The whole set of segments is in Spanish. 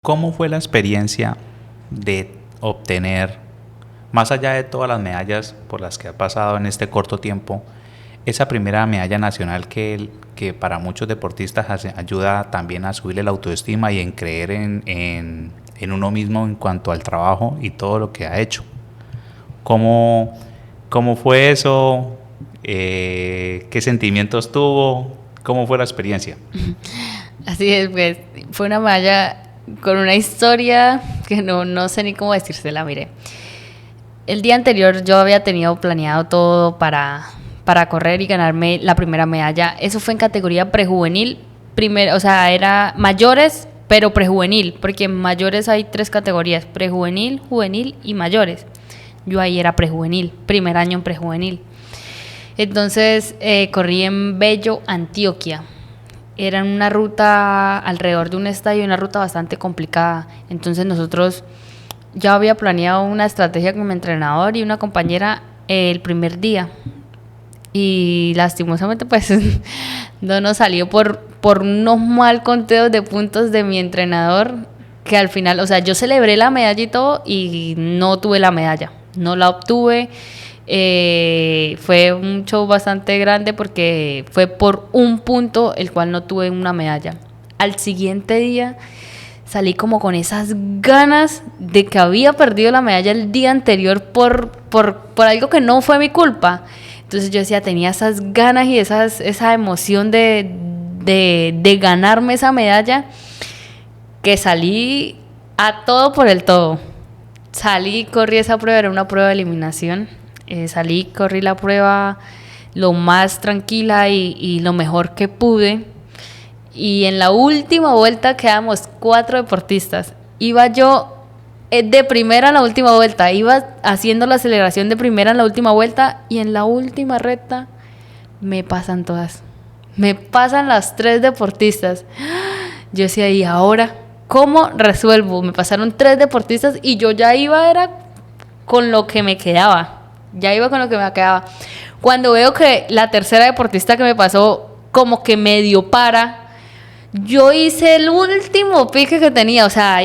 ¿Cómo fue la experiencia de obtener, más allá de todas las medallas por las que ha pasado en este corto tiempo, esa primera medalla nacional que para muchos deportistas ayuda también a subirle la autoestima y en creer en uno mismo en cuanto al trabajo y todo lo que ha hecho? ¿Cómo fue eso? ¿Qué sentimientos tuvo? ¿Cómo fue la experiencia? Así es, pues fue una medalla con una historia que no sé ni cómo decírsela. Mire, el día anterior yo había tenido planeado todo para correr y ganarme la primera medalla. Eso fue en categoría prejuvenil, o sea, era mayores, pero prejuvenil, porque en mayores hay 3 categorías: prejuvenil, juvenil y mayores. Yo ahí era prejuvenil, primer año en prejuvenil. Entonces corrí en Bello, Antioquia. Era una ruta alrededor de un estadio, una ruta bastante complicada. Entonces nosotros, ya había planeado una estrategia con mi entrenador y una compañera el primer día. Y lastimosamente pues no nos salió por unos mal conteos de puntos de mi entrenador, que al final, o sea, yo celebré la medalla y todo y no tuve la medalla, no la obtuve. Fue un show bastante grande porque fue por un punto el cual no tuve una medalla. Al siguiente día salí como con esas ganas de que había perdido la medalla el día anterior por algo que no fue mi culpa. Entonces yo decía, tenía esas ganas y esa emoción de ganarme esa medalla, que salí a todo por el todo. Salí, corrí esa prueba, era una prueba de eliminación. Salí, corrí la prueba lo más tranquila y lo mejor que pude. Y en la última vuelta quedamos 4 deportistas. Iba yo de primera en la última vuelta, iba haciendo la aceleración de primera en la última vuelta, y en la última recta me pasan todas. Me pasan las 3 deportistas. Yo decía, ¿y ahora cómo resuelvo? Me pasaron 3 deportistas y yo ya iba, era con lo que me quedaba. Cuando veo que la tercera deportista que me pasó como que medio para, yo hice el último pique que tenía, o sea,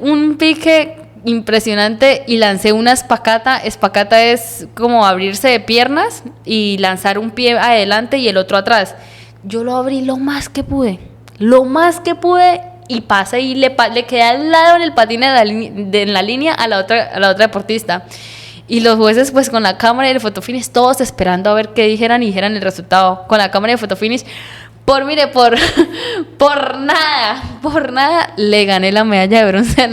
un pique impresionante y lancé una espacata. Espacata es como abrirse de piernas y lanzar un pie adelante y el otro atrás. Yo lo abrí lo más que pude y pasé y le quedé al lado en el patín en la línea a la otra deportista. Y los jueces pues con la cámara y el fotofinish, todos esperando a ver qué dijeran el resultado. Con la cámara de fotofinish, por nada, le gané la medalla de bronce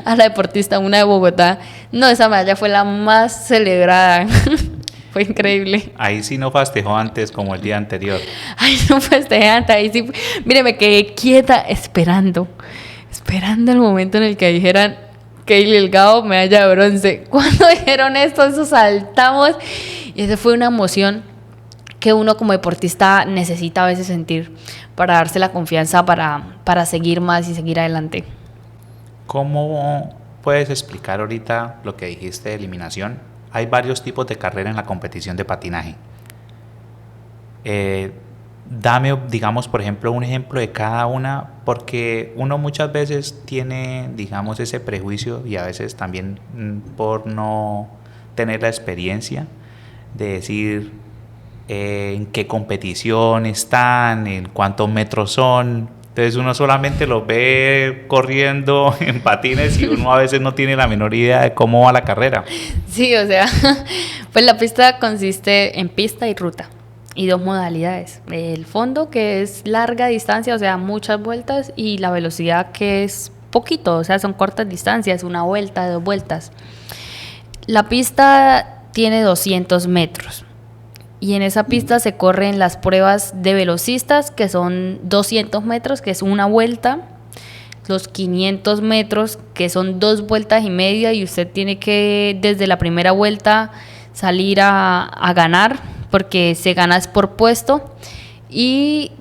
a la deportista, una de Bogotá. No, esa medalla fue la más celebrada. Fue increíble. Ahí sí no festejó antes como el día anterior. Ay, no festejé antes, ahí sí. Mire, me quedé quieta esperando el momento en el que dijeran Keili Delgado, medalla de bronce. Cuando dijeron eso saltamos, y esa fue una emoción que uno como deportista necesita a veces sentir para darse la confianza para seguir más y seguir adelante. ¿Cómo puedes explicar ahorita lo que dijiste de eliminación? Hay varios tipos de carrera en la competición de patinaje. Dame, digamos, por ejemplo, un ejemplo de cada una, porque uno muchas veces tiene, digamos, ese prejuicio, y a veces también por no tener la experiencia de decir en qué competición están, en cuántos metros son. Entonces uno solamente los ve corriendo en patines y uno a veces no tiene la menor idea de cómo va la carrera. Sí, o sea, pues la pista consiste en pista y ruta. Y 2 modalidades: el fondo, que es larga distancia, o sea, muchas vueltas, y la velocidad, que es poquito, o sea, son cortas distancias, 1 vuelta, 2 vueltas. La pista tiene 200 metros y en esa pista se corren las pruebas de velocistas, que son 200 metros, que es 1 vuelta, los 500 metros, que son 2 vueltas y media, y usted tiene que desde la primera vuelta salir a ganar, porque se gana por puesto. Y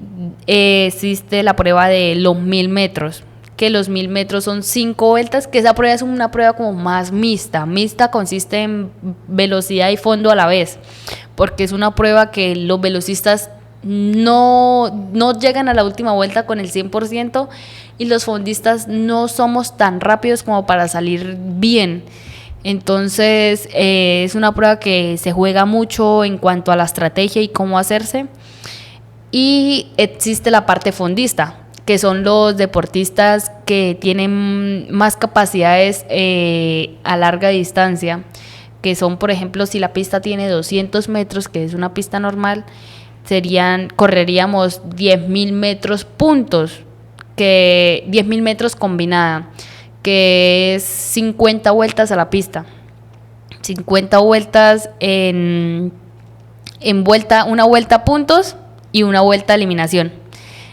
existe la prueba de los 1000 metros, que los 1000 metros son 5 vueltas, que esa prueba es una prueba como más mixta. Mixta consiste en velocidad y fondo a la vez, porque es una prueba que los velocistas no llegan a la última vuelta con el 100%, y los fondistas no somos tan rápidos como para salir bien. Entonces es una prueba que se juega mucho en cuanto a la estrategia y cómo hacerse. Y existe la parte fondista, que son los deportistas que tienen más capacidades a larga distancia, que son, por ejemplo, si la pista tiene 200 metros, que es una pista normal, correríamos 10.000 metros puntos, que 10.000 metros combinada, que es 50 vueltas a la pista. 50 vueltas en vuelta, una vuelta a puntos y una vuelta a eliminación.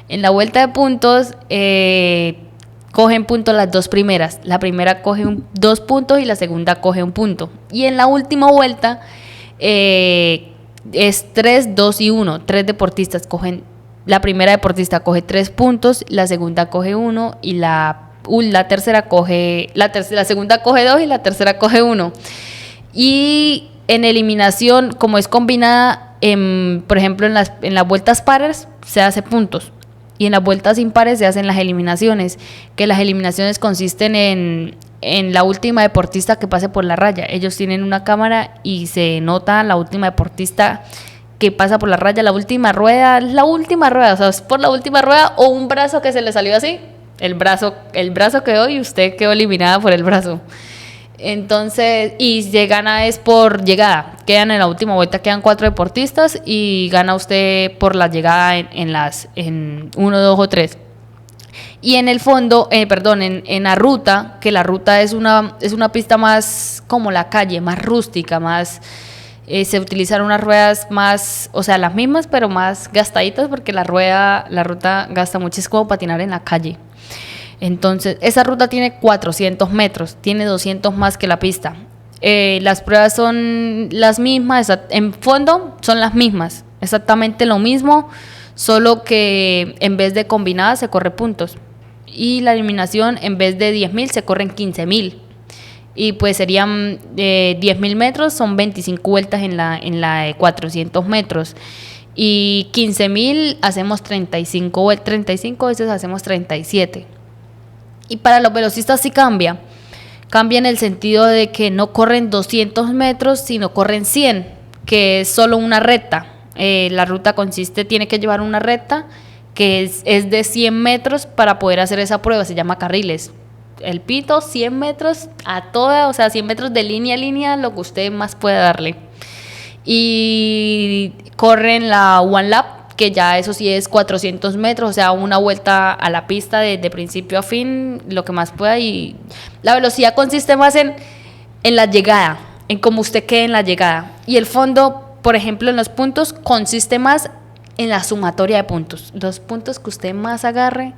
En la vuelta de puntos cogen puntos las dos primeras. La primera coge 2 puntos y la segunda coge 1 punto. Y en la última vuelta es 3, 2 y 1. 3 deportistas cogen. La primera deportista coge 3 puntos, la segunda coge 1 y la tercera coge. La segunda coge 2 y la tercera coge 1. Y en eliminación, como es combinada, por ejemplo, en las vueltas pares se hace puntos. Y en las vueltas impares se hacen las eliminaciones, que las eliminaciones consisten en la última deportista que pase por la raya. Ellos tienen una cámara y se nota la última deportista que pasa por la raya, la última rueda, o sea, es por la última rueda o un brazo que se le salió así, el brazo quedó y usted quedó eliminada por el brazo. Entonces, y se gana es por llegada. Quedan en la última vuelta, quedan 4 deportistas y gana usted por la llegada en 1, 2 o 3. Y en el fondo, en la ruta, que la ruta es una pista más como la calle, más rústica, más se utilizan unas ruedas más, o sea, las mismas pero más gastaditas, porque la ruta gasta mucho, es como patinar en la calle. Entonces, esa ruta tiene 400 metros, tiene 200 más que la pista. Las pruebas son las mismas, en fondo son las mismas, exactamente lo mismo, solo que en vez de combinada se corre puntos. Y la eliminación, en vez de 10.000, se corren 15.000. Y pues serían 10.000 metros, son 25 vueltas en la de 400 metros. Y 15.000 hacemos 35 veces hacemos 37. Y para los velocistas sí cambia en el sentido de que no corren 200 metros, sino corren 100, que es solo una recta. La ruta tiene que llevar una recta que es de 100 metros para poder hacer esa prueba, se llama carriles. El pito, 100 metros a toda, o sea, 100 metros de línea a línea, lo que usted más pueda darle. Y corren la One Lap, que ya eso sí es 400 metros, o sea, una vuelta a la pista de principio a fin, lo que más pueda. Y la velocidad consiste más en la llegada, en cómo usted quede en la llegada. Y el fondo, por ejemplo, en los puntos, consiste más en la sumatoria de puntos. Los puntos que usted más agarre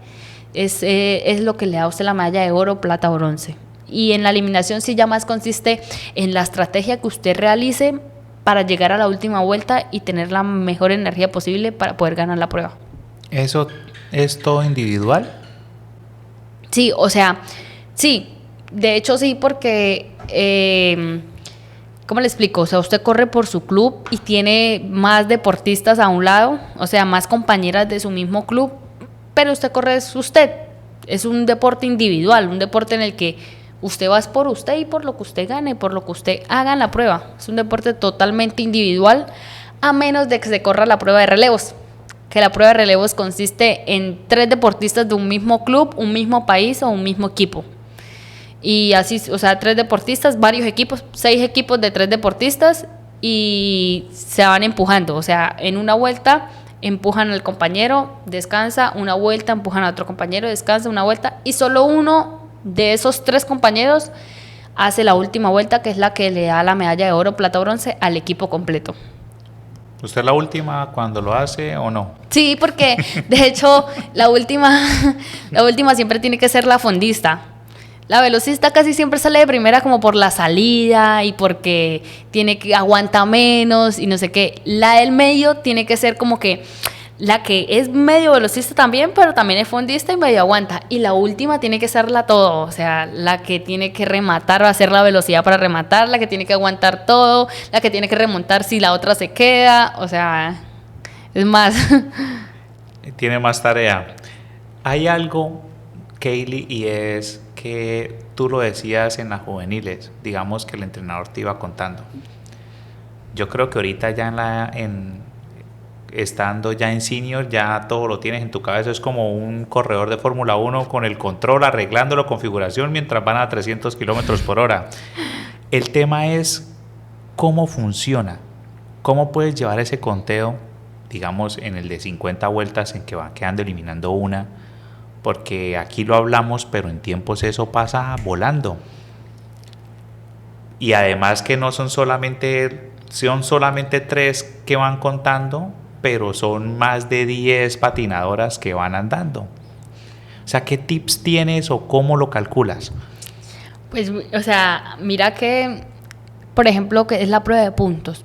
es lo que le da a usted la medalla de oro, plata o bronce. Y en la eliminación sí ya más consiste en la estrategia que usted realice para llegar a la última vuelta y tener la mejor energía posible para poder ganar la prueba. ¿Eso es todo individual? Sí, o sea, sí, de hecho sí, porque, ¿cómo le explico? O sea, usted corre por su club y tiene más deportistas a un lado, o sea, más compañeras de su mismo club, pero usted corre es usted. Es un deporte individual, un deporte en el que usted va por usted y por lo que usted gane, por lo que usted haga en la prueba. Es un deporte totalmente individual, a menos de que se corra la prueba de relevos. Que la prueba de relevos consiste en 3 deportistas de un mismo club, un mismo país o un mismo equipo. Y así, o sea, 3 deportistas, varios equipos, 6 equipos de 3 deportistas y se van empujando. O sea, en una vuelta empujan al compañero, descansa, una vuelta, empujan a otro compañero, descansa, una vuelta, y solo uno de esos 3 compañeros hace la última vuelta, que es la que le da la medalla de oro, plata o bronce al equipo completo. ¿Usted es la última cuando lo hace o no? Sí, porque de hecho la última siempre tiene que ser la fondista. La velocista casi siempre sale de primera como por la salida y porque aguanta menos y no sé qué. La del medio tiene que ser como que la que es medio velocista también, pero también es fondista y medio aguanta. Y la última tiene que ser la todo, o sea, la que tiene que rematar, va a hacer la velocidad para rematar, la que tiene que aguantar todo, la que tiene que remontar si la otra se queda, o sea, es más. Tiene más tarea. Hay algo Kaylee, y es que tú lo decías en las juveniles, digamos que el entrenador te iba contando. Yo creo que ahorita ya estando ya en senior, ya todo lo tienes en tu cabeza. Es como un corredor de Fórmula 1 con el control, arreglando la configuración mientras van a 300 kilómetros por hora. El tema es cómo funciona, cómo puedes llevar ese conteo, digamos, en el de 50 vueltas en que van quedando eliminando una, porque aquí lo hablamos, pero en tiempos eso pasa volando. Y además que no son solamente 3 que van contando, pero son más de 10 patinadoras que van andando. O sea, ¿qué tips tienes o cómo lo calculas? Pues, o sea, mira que, por ejemplo, que es la prueba de puntos.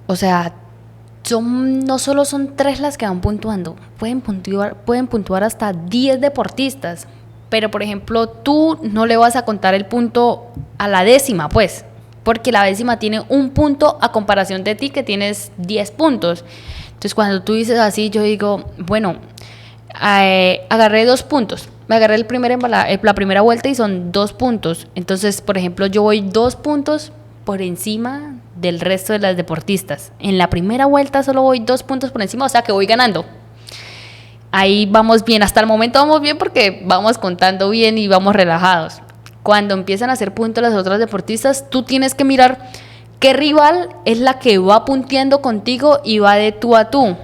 O sea, no solo son 3 las que van puntuando, pueden puntuar hasta 10 deportistas. Pero, por ejemplo, tú no le vas a contar el punto a la décima, pues, porque la décima tiene un punto a comparación de ti que tienes 10 puntos. Entonces, cuando tú dices así, yo digo, bueno, agarré 2 puntos. Me agarré la primera vuelta y son 2 puntos. Entonces, por ejemplo, yo voy 2 puntos por encima del resto de las deportistas. En la primera vuelta solo voy 2 puntos por encima, o sea que voy ganando. Ahí vamos bien, hasta el momento vamos bien porque vamos contando bien y vamos relajados. Cuando empiezan a hacer puntos las otras deportistas, tú tienes que mirar qué rival es la que va punteando contigo y va de tú a tú.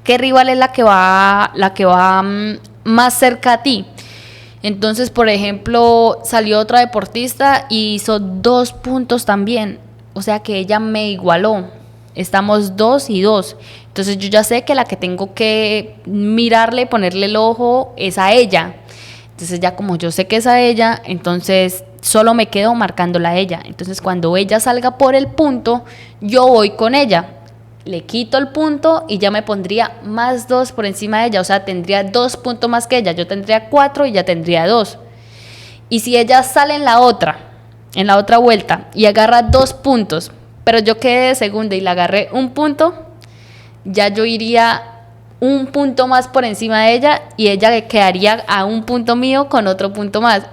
¿Qué rival es la que va más cerca a ti? Entonces, por ejemplo, salió otra deportista y hizo 2 puntos también. O sea que ella me igualó. Estamos 2 y 2. Entonces yo ya sé que la que tengo que mirarle, ponerle el ojo es a ella. Entonces ya como yo sé que es a ella, entonces solo me quedo marcándola a ella. Entonces cuando ella salga por el punto, yo voy con ella. Le quito el punto y ya me pondría más 2 por encima de ella. O sea, tendría 2 puntos más que ella. Yo tendría 4 y ella tendría 2. Y si ella sale en la otra vuelta y agarra 2 puntos, pero yo quedé de segunda y le agarré 1 punto, ya yo iría 1 punto más por encima de ella y ella quedaría a 1 punto mío con otro punto más.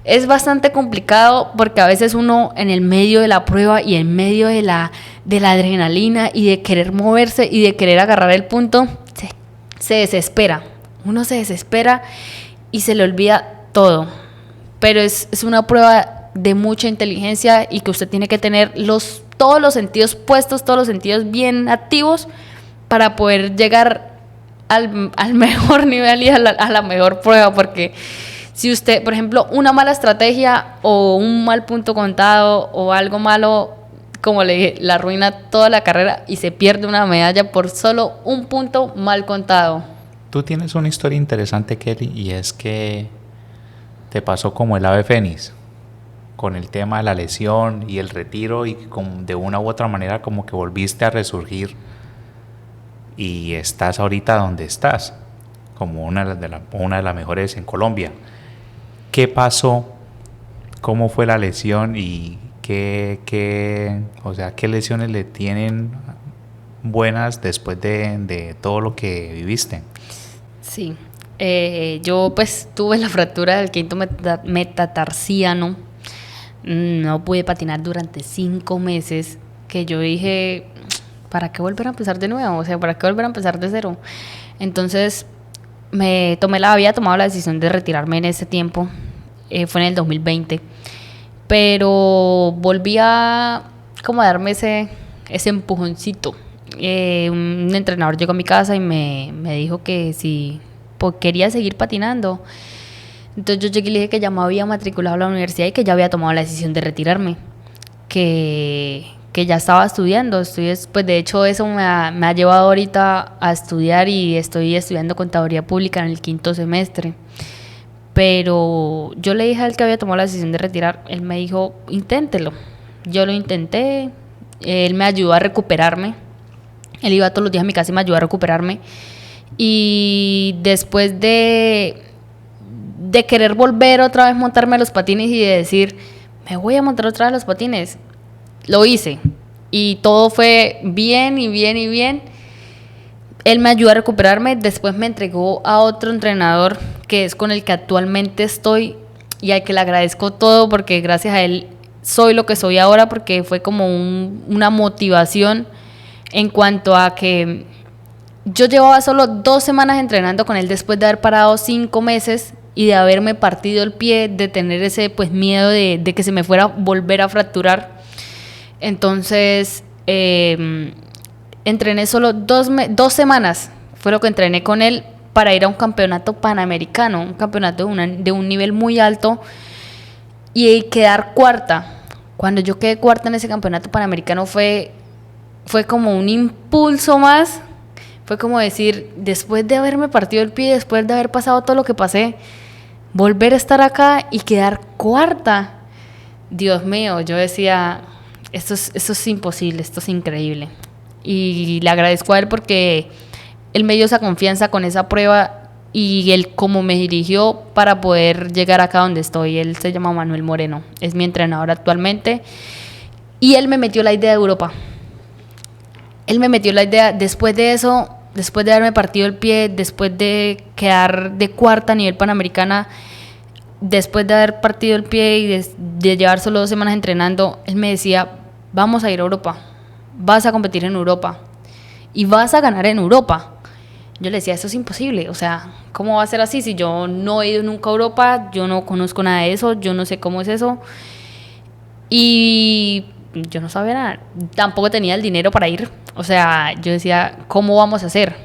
Es bastante complicado porque a veces uno en el medio de la prueba y en medio de la adrenalina y de querer moverse y de querer agarrar el punto, se desespera. Uno se desespera y se le olvida todo. Pero es una prueba de mucha inteligencia y que usted tiene que tener todos los sentidos puestos, todos los sentidos bien activos para poder llegar al mejor nivel y a la mejor prueba, porque si usted, por ejemplo, una mala estrategia o un mal punto contado o algo malo, como le dije, la arruina toda la carrera y se pierde una medalla por solo 1 punto mal contado. Tú tienes una historia interesante, Kelly, y es que te pasó como el ave fénix, con el tema de la lesión y el retiro, y de una u otra manera como que volviste a resurgir y estás ahorita donde estás, como una de las mejores en Colombia. ¿Qué pasó? ¿Cómo fue la lesión? ¿Y qué lesiones le tienen buenas después de todo lo que viviste? Sí, yo pues tuve la fractura del quinto metatarsiano. No pude patinar durante 5 meses, que yo dije, ¿para qué volver a empezar de nuevo? O sea, ¿para qué volver a empezar de cero? Entonces había tomado la decisión de retirarme en ese tiempo, fue en el 2020, pero volví a como darme ese empujoncito. Un entrenador llegó a mi casa y me dijo que si quería seguir patinando. Entonces yo llegué y le dije que ya me había matriculado a la universidad y que ya había tomado la decisión de retirarme, que ya estaba estudiando. Pues de hecho eso me ha llevado ahorita a estudiar y estoy estudiando contaduría pública en el 5º semestre. Pero yo le dije a él que había tomado la decisión de retirar. Él me dijo, inténtelo. Yo lo intenté, él me ayudó a recuperarme. Él iba todos los días a mi casa y me ayudó a recuperarme. Y después de querer volver otra vez a montarme a los patines y de decir, me voy a montar otra vez a los patines, lo hice. Y todo fue bien y bien y bien. Él me ayudó a recuperarme, después me entregó a otro entrenador que es con el que actualmente estoy y al que le agradezco todo porque gracias a él soy lo que soy ahora, porque fue como una motivación en cuanto a que yo llevaba solo 2 semanas entrenando con él después de haber parado 5 meses y de haberme partido el pie, de tener ese pues miedo de que se me fuera a volver a fracturar. Entonces entrené solo 2 semanas, fue lo que entrené con él para ir a un campeonato panamericano, un campeonato de un nivel muy alto y quedar cuarta. Cuando yo quedé cuarta en ese campeonato panamericano fue como un impulso más. Fue como decir, después de haberme partido el pie, después de haber pasado todo lo que pasé, volver a estar acá y quedar cuarta. Dios mío, yo decía, esto es imposible, esto es increíble. Y le agradezco a él porque él me dio esa confianza con esa prueba y él como me dirigió para poder llegar acá donde estoy. Él se llama Manuel Moreno, es mi entrenador actualmente. Y él me metió la idea de Europa. Él me metió la idea, después de eso, después de haberme partido el pie, después de quedar de cuarta a nivel panamericana, después de haber partido el pie y de llevar solo 2 semanas entrenando, él me decía, vamos a ir a Europa, vas a competir en Europa y vas a ganar en Europa. Yo le decía, eso es imposible, o sea, ¿cómo va a ser así? Si yo no he ido nunca a Europa, yo no conozco nada de eso, yo no sé cómo es eso. Y yo no sabía nada, tampoco tenía el dinero para ir. O sea, yo decía, ¿cómo vamos a hacer?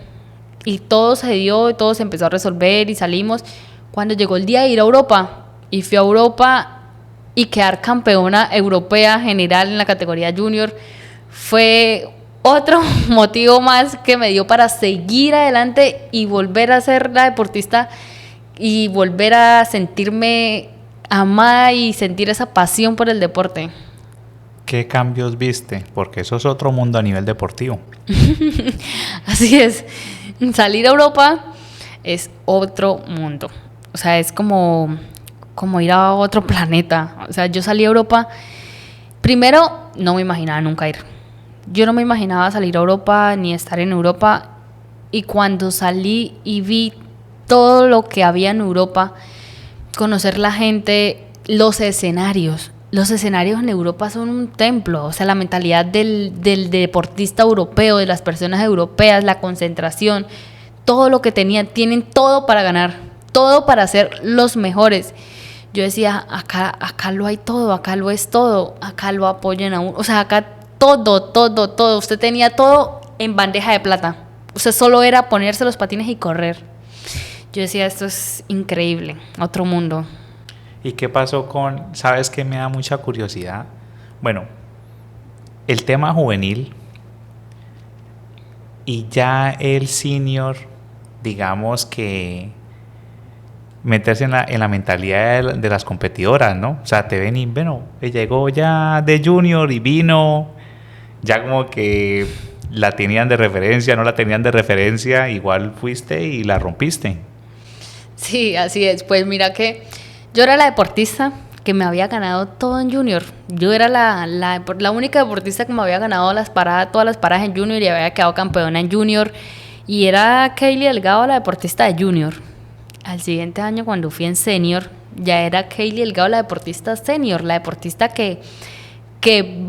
Y todo se dio, todo se empezó a resolver y salimos. Cuando llegó el día de ir a Europa, y fui a Europa y quedar campeona europea general en la categoría junior, fue otro motivo más que me dio para seguir adelante y volver a ser la deportista y volver a sentirme amada y sentir esa pasión por el deporte. ¿Qué cambios viste? Porque eso es otro mundo a nivel deportivo. Así es. Salir a Europa es otro mundo. O sea, es como ir a otro planeta. O sea, yo salí a Europa. Primero, no me imaginaba nunca ir. Yo no me imaginaba salir a Europa ni estar en Europa. Y cuando salí y vi todo lo que había en Europa, conocer la gente, los escenarios. Los escenarios en Europa son un templo, o sea, la mentalidad del deportista europeo, de las personas europeas, la concentración, todo lo que tienen todo para ganar, todo para ser los mejores. Yo decía, acá lo hay todo, acá lo es todo, acá lo apoyan a uno, o sea, acá todo, usted tenía todo en bandeja de plata, usted solo era ponerse los patines y correr. Yo decía, esto es increíble, otro mundo. ¿Y qué pasó sabes qué me da mucha curiosidad? Bueno, el tema juvenil y ya el senior, digamos que meterse en la mentalidad de las competidoras, ¿no? O sea, te ven y, bueno, llegó ya de junior y vino, ya como que la tenían de referencia, no la tenían de referencia, igual fuiste y la rompiste. Sí, así es. Pues mira que yo era la deportista que me había ganado todo en junior. Yo era la única deportista que me había ganado todas las paradas en junior y había quedado campeona en junior. Y era Kaylee Delgado, la deportista de junior. Al siguiente año, cuando fui en senior, ya era Kaylee Delgado, la deportista senior, la deportista que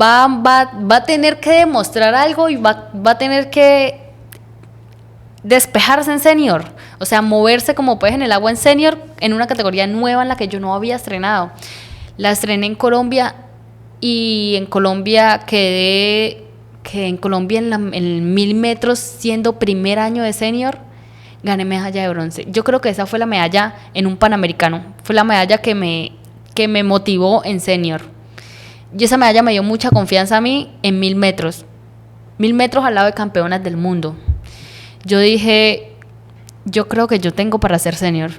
va a tener que demostrar algo y va a tener que despejarse en senior, o sea, moverse como pez en el agua en senior, en una categoría nueva en la que yo no había estrenado. La estrené en Colombia y en Colombia quedé en 1000 metros, siendo primer año de senior, gané medalla de bronce. Yo creo que esa fue la medalla en un panamericano, fue la medalla que me motivó en senior. Y esa medalla me dio mucha confianza a mí en 1000 metros. 1000 metros al lado de campeonas del mundo. Yo dije, yo creo que yo tengo para ser senior.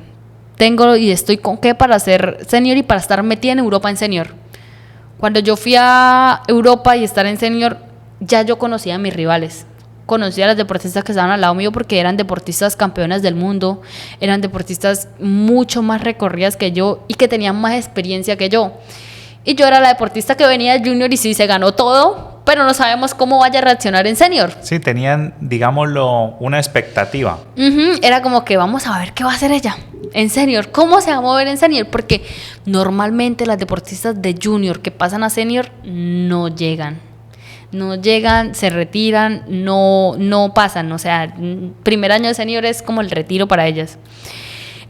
Tengo y estoy con qué para ser senior y para estar metida en Europa en senior. Cuando yo fui a Europa y estar en senior, ya yo conocía a mis rivales. Conocía a las deportistas que estaban al lado mío porque eran deportistas campeonas del mundo, eran deportistas mucho más recorridas que yo y que tenían más experiencia que yo. Y yo era la deportista que venía de junior y sí se ganó todo, pero no sabemos cómo vaya a reaccionar en senior. Sí, tenían, digámoslo, una expectativa. Era como que vamos a ver qué va a hacer ella en senior, cómo se va a mover en senior, porque normalmente las deportistas de junior que pasan a senior no llegan, se retiran, no pasan, o sea, primer año de senior es como el retiro para ellas.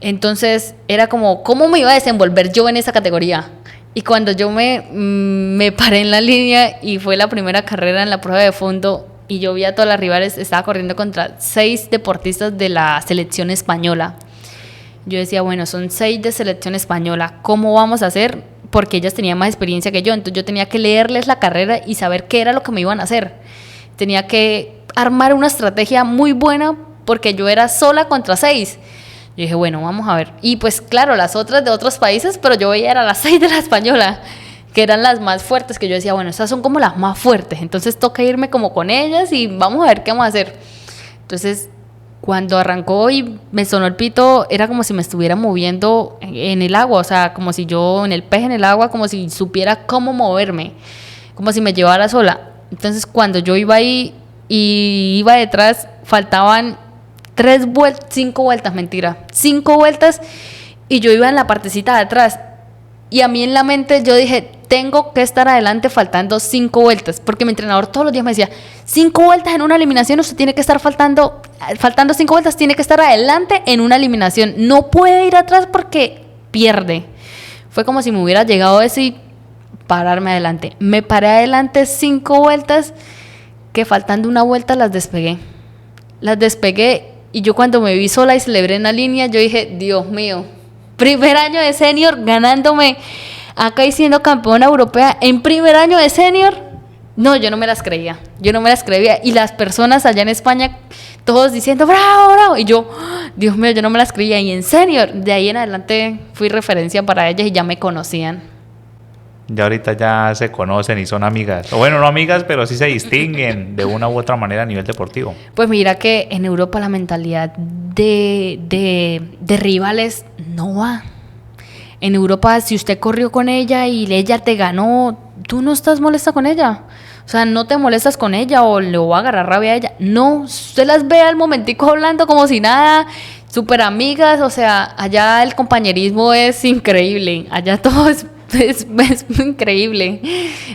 Entonces era como, ¿cómo me iba a desenvolver yo en esa categoría? Y cuando yo me paré en la línea y fue la primera carrera en la prueba de fondo y yo vi a todas las rivales, estaba corriendo contra 6 deportistas de la selección española. Yo decía, bueno, son 6 de selección española, ¿cómo vamos a hacer? Porque ellas tenían más experiencia que yo, entonces yo tenía que leerles la carrera y saber qué era lo que me iban a hacer. Tenía que armar una estrategia muy buena porque yo era sola contra 6. Yo dije, bueno, vamos a ver. Y pues claro, las otras de otros países, pero yo veía eran las 6 de la española, que eran las más fuertes, que yo decía, bueno, estas son como las más fuertes, entonces toca irme como con ellas y vamos a ver qué vamos a hacer. Entonces, cuando arrancó y me sonó el pito, era como si me estuviera moviendo en el agua, o sea, como si yo en el pez en el agua, como si supiera cómo moverme, como si me llevara sola. Entonces, cuando yo iba ahí y iba detrás, faltaban 5 vueltas y yo iba en la partecita de atrás y a mí en la mente yo dije, tengo que estar adelante faltando 5 vueltas, porque mi entrenador todos los días me decía, 5 vueltas en una eliminación, usted tiene que estar faltando 5 vueltas, tiene que estar adelante en una eliminación, no puede ir atrás porque pierde. Fue como si me hubiera llegado eso y pararme adelante. Me paré adelante 5 vueltas, que faltando una vuelta las despegué y yo cuando me vi sola y celebré en la línea, yo dije, Dios mío, primer año de senior ganándome acá y siendo campeona europea en primer año de senior. No, yo no me las creía y las personas allá en España todos diciendo bravo, bravo, y yo, Dios mío, yo no me las creía. Y en senior, de ahí en adelante fui referencia para ellas y ya me conocían. Ya ahorita ya se conocen y son amigas. O bueno, no amigas, pero sí se distinguen de una u otra manera a nivel deportivo. Pues mira que en Europa la mentalidad de rivales no va. En Europa, si usted corrió con ella y ella te ganó, tú no estás molesta con ella. O sea, no te molestas con ella o le va a agarrar rabia a ella. No, usted las ve al momentico hablando como si nada, súper amigas. O sea, allá el compañerismo es increíble. Allá todo es increíble.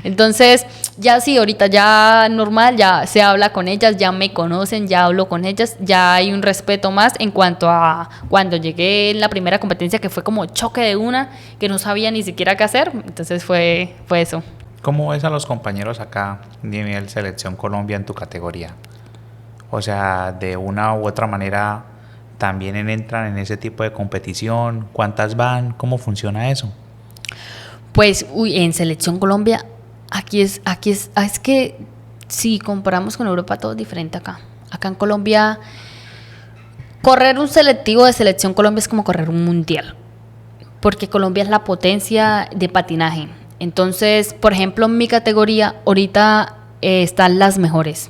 Entonces, ya sí, ahorita ya normal, ya se habla con ellas, ya me conocen, ya hablo con ellas, ya hay un respeto más en cuanto a cuando llegué en la primera competencia, que fue como choque de una, que no sabía ni siquiera qué hacer. Entonces fue eso. ¿Cómo ves a los compañeros acá, nivel Selección Colombia, en tu categoría? O sea, de una u otra manera, ¿también entran en ese tipo de competición? ¿Cuántas van? ¿Cómo funciona eso? Pues, en Selección Colombia, aquí es que si comparamos con Europa, todo es diferente acá. Acá en Colombia, correr un selectivo de Selección Colombia es como correr un mundial, porque Colombia es la potencia de patinaje. Entonces, por ejemplo, en mi categoría, ahorita están las mejores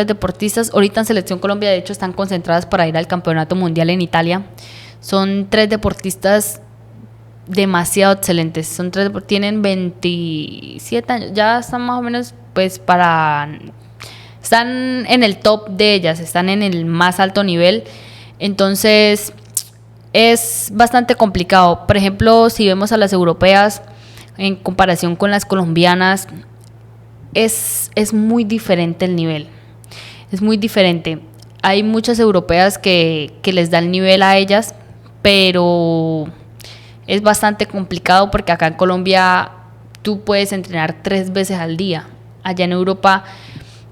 deportistas. Ahorita en Selección Colombia, de hecho, están concentradas para ir al Campeonato Mundial en Italia. Son 3 deportistas demasiado excelentes. Tienen 27 años, ya están más o menos, pues están en el top de ellas, están en el más alto nivel. Entonces es bastante complicado. Por ejemplo, si vemos a las europeas en comparación con las colombianas, es muy diferente el nivel. Es muy diferente. Hay muchas europeas que les da el nivel a ellas, pero es bastante complicado porque acá en Colombia tú puedes entrenar 3 veces al día. Allá en Europa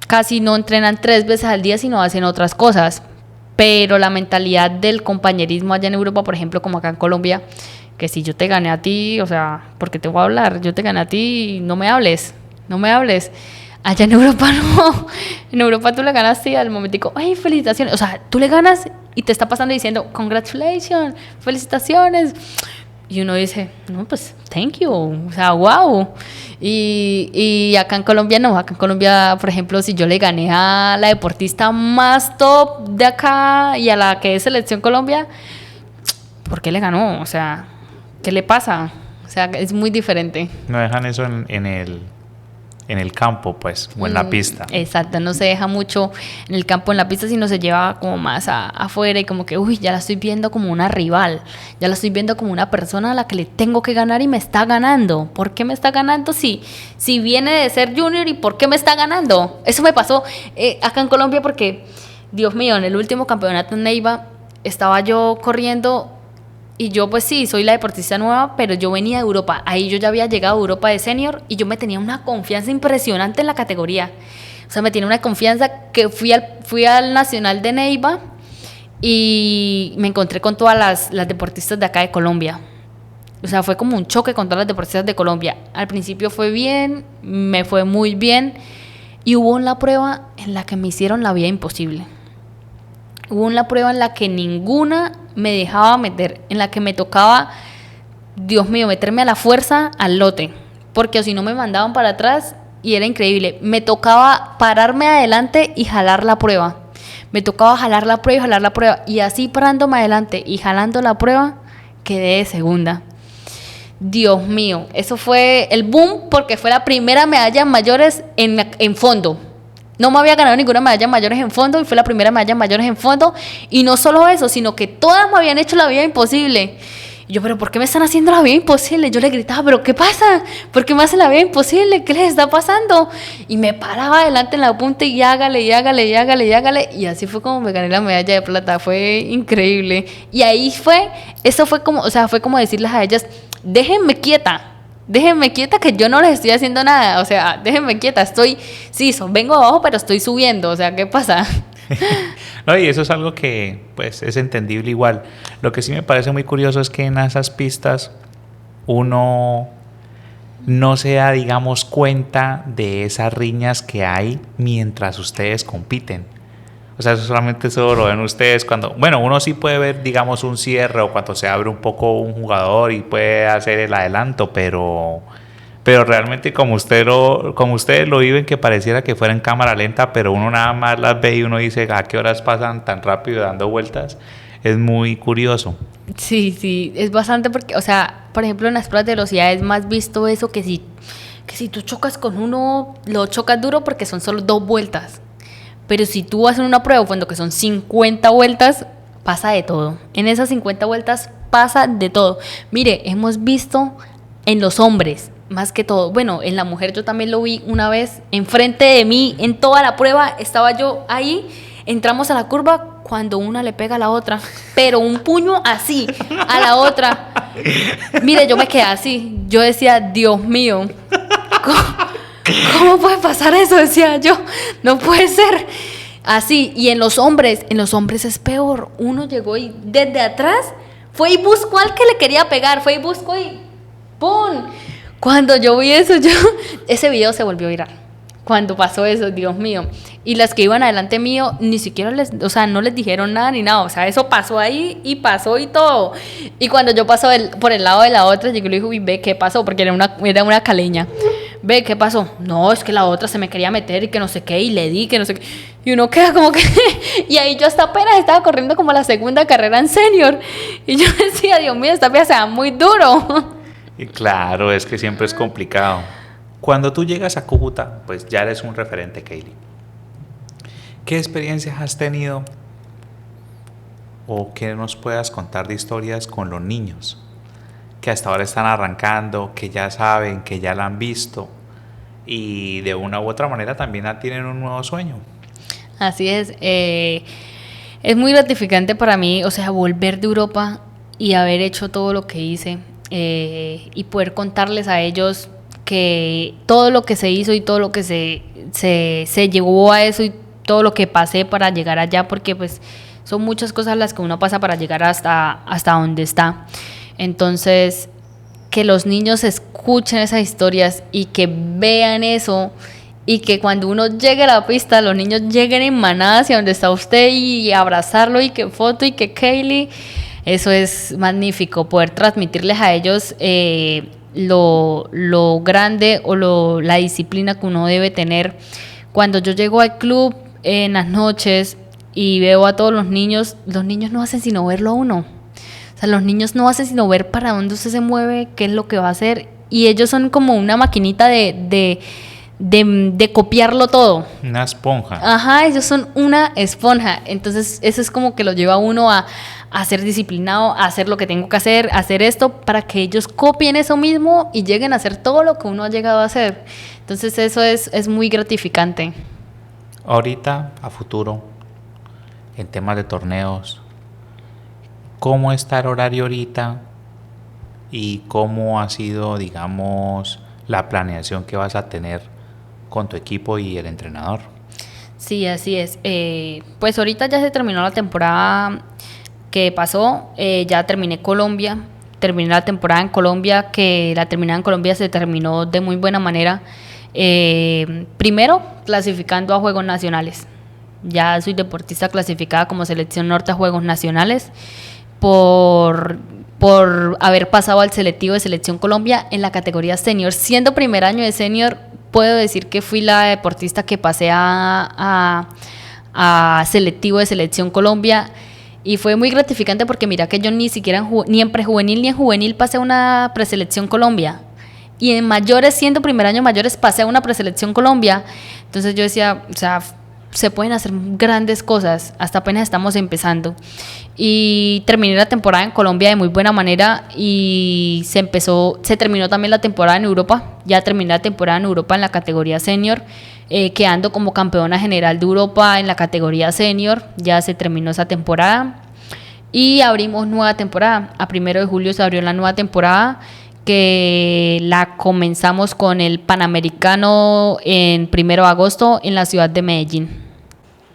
casi no entrenan 3 veces al día, sino hacen otras cosas. Pero la mentalidad del compañerismo allá en Europa, por ejemplo, como acá en Colombia, que si yo te gané a ti, o sea, ¿por qué te voy a hablar? Yo te gané a ti, no me hables. Allá en Europa no. En Europa tú le ganaste y al momentico, ¡ay, felicitaciones! O sea, tú le ganas y te está pasando diciendo, ¡congratulations! ¡Felicitaciones! Y uno dice, no, pues, thank you, o sea, wow. Y acá en Colombia no, acá en Colombia, por ejemplo, si yo le gané a la deportista más top de acá y a la que es Selección Colombia, ¿por qué le ganó? O sea, ¿qué le pasa? O sea, es muy diferente. No dejan eso en en el campo, pues, o en la pista. Exacto, no se deja mucho en el campo, en la pista, sino se lleva como más afuera y como que, uy, ya la estoy viendo como una rival, ya la estoy viendo como una persona a la que le tengo que ganar y me está ganando. ¿Por qué me está ganando si viene de ser junior y por qué me está ganando? Eso me pasó acá en Colombia porque, Dios mío, en el último campeonato en Neiva estaba yo corriendo. Y yo pues sí, soy la deportista nueva, pero yo venía de Europa. Ahí yo ya había llegado a Europa de senior y yo me tenía una confianza impresionante en la categoría. O sea, me tenía una confianza que fui al Nacional de Neiva y me encontré con todas las deportistas de acá de Colombia. O sea, fue como un choque con todas las deportistas de Colombia. Al principio fue bien, me fue muy bien. Y hubo una prueba en la que me hicieron la vida imposible. Hubo una prueba en la que ninguna me dejaba meter, en la que me tocaba, Dios mío, meterme a la fuerza al lote, porque si no me mandaban para atrás y era increíble. Me tocaba pararme adelante y jalar la prueba. Me tocaba jalar la prueba y jalar la prueba. Y así parándome adelante y jalando la prueba, quedé de segunda. Dios mío, eso fue el boom porque fue la primera medalla en mayores en fondo. No me había ganado ninguna medalla en mayores en fondo y fue la primera medalla en mayores en fondo. Y no solo eso, sino que todas me habían hecho la vida imposible. Y yo, ¿pero por qué me están haciendo la vida imposible? Yo le gritaba, ¿pero qué pasa? ¿Por qué me hacen la vida imposible? ¿Qué les está pasando? Y me paraba adelante en la punta y hágale, y hágale, y hágale, y hágale. Y así fue como me gané la medalla de plata. Fue increíble. Y ahí eso fue como, o sea, fue como decirles a ellas, déjenme quieta que yo no les estoy haciendo nada, o sea, déjenme quieta, vengo abajo pero estoy subiendo, o sea, ¿qué pasa? No, y eso es algo que pues es entendible igual. Lo que sí me parece muy curioso es que en esas pistas uno no se da, digamos, cuenta de esas riñas que hay mientras ustedes compiten. O sea, eso solamente lo ven ustedes cuando... Bueno, uno sí puede ver, digamos, un cierre o cuando se abre un poco un jugador y puede hacer el adelanto, pero realmente como ustedes lo viven, que pareciera que fuera en cámara lenta, pero uno nada más las ve y uno dice, ¿a qué horas pasan tan rápido dando vueltas? Es muy curioso. Sí, es bastante porque, o sea, por ejemplo, en las pruebas de velocidad es más visto eso que si tú chocas con uno, lo chocas duro porque son solo 2 vueltas. Pero si tú haces una prueba cuando que son 50 vueltas, pasa de todo. En esas 50 vueltas pasa de todo. Mire, hemos visto en los hombres, más que todo. Bueno, en la mujer yo también lo vi una vez. Enfrente de mí, en toda la prueba, estaba yo ahí. Entramos a la curva cuando una le pega a la otra. Pero un puño así, a la otra. Mire, yo me quedé así. Yo decía, Dios mío, ¿cómo puede pasar eso? Decía yo, no puede ser así. Y en los hombres es peor. Uno llegó y desde atrás fue y buscó al que le quería pegar, fue y buscó y ¡pum! Cuando yo vi eso, ese video se volvió viral. Cuando pasó eso, Dios mío. Y las que iban adelante mío, ni siquiera no les dijeron nada ni nada. O sea, eso pasó ahí y pasó y todo. Y cuando yo paso por el lado de la otra, llegué y le dije, uy, ve, ¿qué pasó? Porque era una caleña. Ve, ¿qué pasó? No, es que la otra se me quería meter y que no sé qué, y le di, que no sé qué. Y uno queda como que... Y ahí yo hasta apenas estaba corriendo como la segunda carrera en senior. Y yo decía, Dios mío, esta pieza se da muy duro. Y claro, es que siempre es complicado. Cuando tú llegas a Cúcuta, pues ya eres un referente, Kaylee. ¿Qué experiencias has tenido o qué nos puedas contar de historias con los niños que hasta ahora están arrancando, que ya saben, que ya la han visto y de una u otra manera también tienen un nuevo sueño? Así es. Es muy gratificante para mí, o sea, volver de Europa y haber hecho todo lo que hice y poder contarles a ellos que todo lo que se hizo y todo lo que se llevó a eso y todo lo que pasé para llegar allá, porque pues son muchas cosas las que uno pasa para llegar hasta donde está. Entonces, que los niños escuchen esas historias y que vean eso y que cuando uno llegue a la pista, los niños lleguen en manada hacia donde está usted y abrazarlo y que foto y que Kaylee, eso es magnífico, poder transmitirles a ellos lo grande o la disciplina que uno debe tener. Cuando yo llego al club en las noches y veo a todos los niños no hacen sino verlo a uno. O sea, los niños no hacen sino ver para dónde usted se mueve, qué es lo que va a hacer. Y ellos son como una maquinita de de copiarlo todo. Una esponja. Ajá, ellos son una esponja. Entonces, eso es como que lo lleva a uno a ser disciplinado, a hacer lo que tengo que hacer, a hacer esto, para que ellos copien eso mismo y lleguen a hacer todo lo que uno ha llegado a hacer. Entonces, eso es muy gratificante. Ahorita, a futuro, en temas de torneos, ¿cómo está el horario ahorita? ¿Y cómo ha sido, digamos, la planeación que vas a tener con tu equipo y el entrenador? Sí, así es. Pues ahorita ya se terminó la temporada que pasó, ya terminé Colombia, terminé la temporada en Colombia, que la terminada en Colombia se terminó de muy buena manera. Primero, clasificando a Juegos Nacionales. Ya soy deportista clasificada como selección norte a Juegos Nacionales por haber pasado al selectivo de Selección Colombia en la categoría senior. Siendo primer año de senior, puedo decir que fui la deportista que pasé a selectivo de Selección Colombia, y fue muy gratificante porque mira que yo ni siquiera ni en prejuvenil ni en juvenil pasé a una preselección Colombia, y en mayores, siendo primer año mayores, pasé a una preselección Colombia. Entonces yo decía, o sea, se pueden hacer grandes cosas, hasta apenas estamos empezando. Y terminé la temporada en Colombia de muy buena manera, y se terminó también la temporada en Europa. Ya terminé la temporada en Europa en la categoría senior, quedando como campeona general de Europa en la categoría senior. Ya se terminó esa temporada y abrimos nueva temporada. A 1 de julio se abrió la nueva temporada, que la comenzamos con el Panamericano en 1 de agosto en la ciudad de Medellín.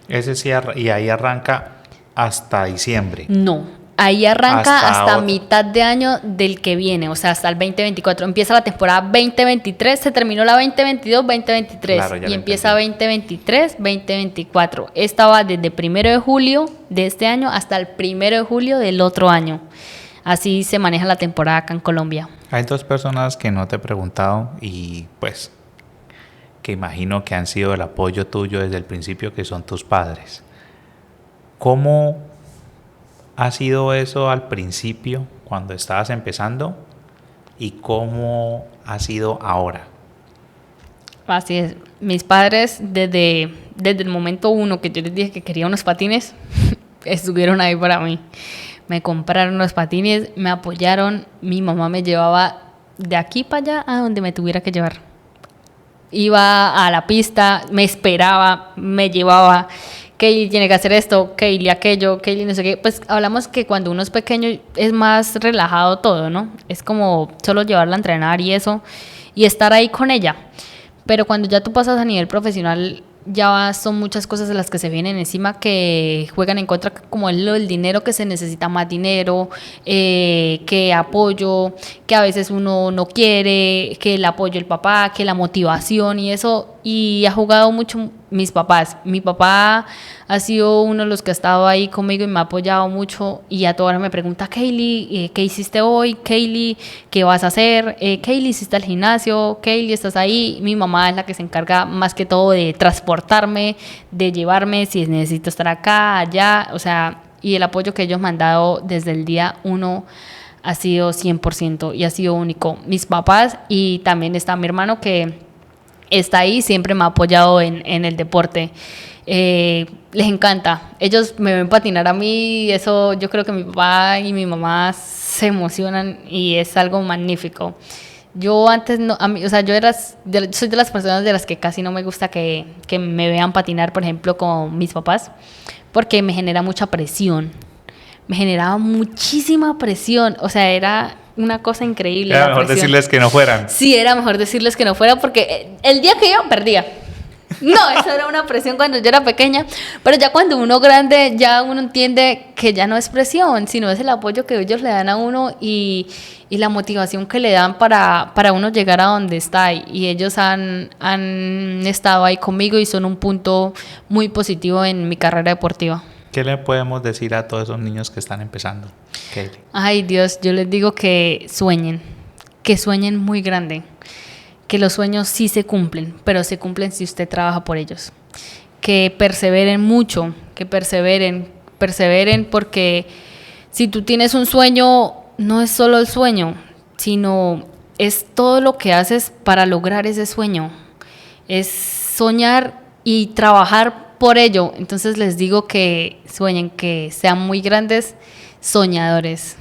Ese sí, y ahí arranca hasta diciembre. No, ahí arranca hasta otro. mitad de año del que viene, o sea, hasta el 2024. Empieza la temporada 2023, se terminó la 2022-2023, Claro, y empieza 2023-2024. Esta va desde 1 de julio de este año hasta el 1 de julio del otro año. Así se maneja la temporada acá en Colombia. Hay dos personas que no te he preguntado y pues que imagino que han sido el apoyo tuyo desde el principio, que son tus padres. ¿Cómo ha sido eso al principio cuando estabas empezando y cómo ha sido ahora? Así es. Mis padres, desde el momento uno que yo les dije que quería unos patines, estuvieron ahí para mí. Me compraron unos patines, me apoyaron. Mi mamá me llevaba de aquí para allá a donde me tuviera que llevar. Iba a la pista, me esperaba, me llevaba. Kaylee tiene que hacer esto, Kaylee aquello, Kaylee no sé qué. Pues hablamos que cuando uno es pequeño es más relajado todo, ¿no? Es como solo llevarla a entrenar y eso, y estar ahí con ella. Pero cuando ya tú pasas a nivel profesional, ya son muchas cosas de las que se vienen encima que juegan en contra, como el dinero, que se necesita más dinero, que apoyo, que a veces uno no quiere, que el apoyo del papá, que la motivación y eso. Y ha jugado mucho mis papás. Mi papá ha sido uno de los que ha estado ahí conmigo y me ha apoyado mucho, y a toda hora me pregunta, Kaylee, ¿qué hiciste hoy? Kaylee, ¿qué vas a hacer? Kaylee, ¿hiciste al gimnasio? Kaylee, ¿estás ahí? Mi mamá es la que se encarga más que todo de transportarme, de llevarme si necesito estar acá, allá, o sea, y el apoyo que ellos me han dado desde el día 1 ha sido 100% y ha sido único. Mis papás, y también está mi hermano, que está ahí, siempre me ha apoyado en el deporte. Les encanta. Ellos me ven patinar a mí, eso yo creo que mi papá y mi mamá se emocionan y es algo magnífico. Yo antes no, o sea, soy de las personas de las que casi no me gusta que me vean patinar, por ejemplo, con mis papás, porque me genera mucha presión. Me generaba muchísima presión, o sea, era una cosa increíble. Era mejor decirles que no fueran. Sí, era mejor decirles que no fuera, porque el día que yo perdía. No, eso era una presión cuando yo era pequeña, pero ya cuando uno grande, ya uno entiende que ya no es presión, sino es el apoyo que ellos le dan a uno y la motivación que le dan para uno llegar a donde está. Y ellos han estado ahí conmigo y son un punto muy positivo en mi carrera deportiva. ¿Qué le podemos decir a todos esos niños que están empezando, Kaylee? Ay, Dios, yo les digo que sueñen muy grande, que los sueños sí se cumplen, pero se cumplen si usted trabaja por ellos. Que perseveren mucho, que perseveren, porque si tú tienes un sueño, no es solo el sueño, sino es todo lo que haces para lograr ese sueño. es soñar y trabajar por ello. Entonces les digo que sueñen, que sean muy grandes soñadores.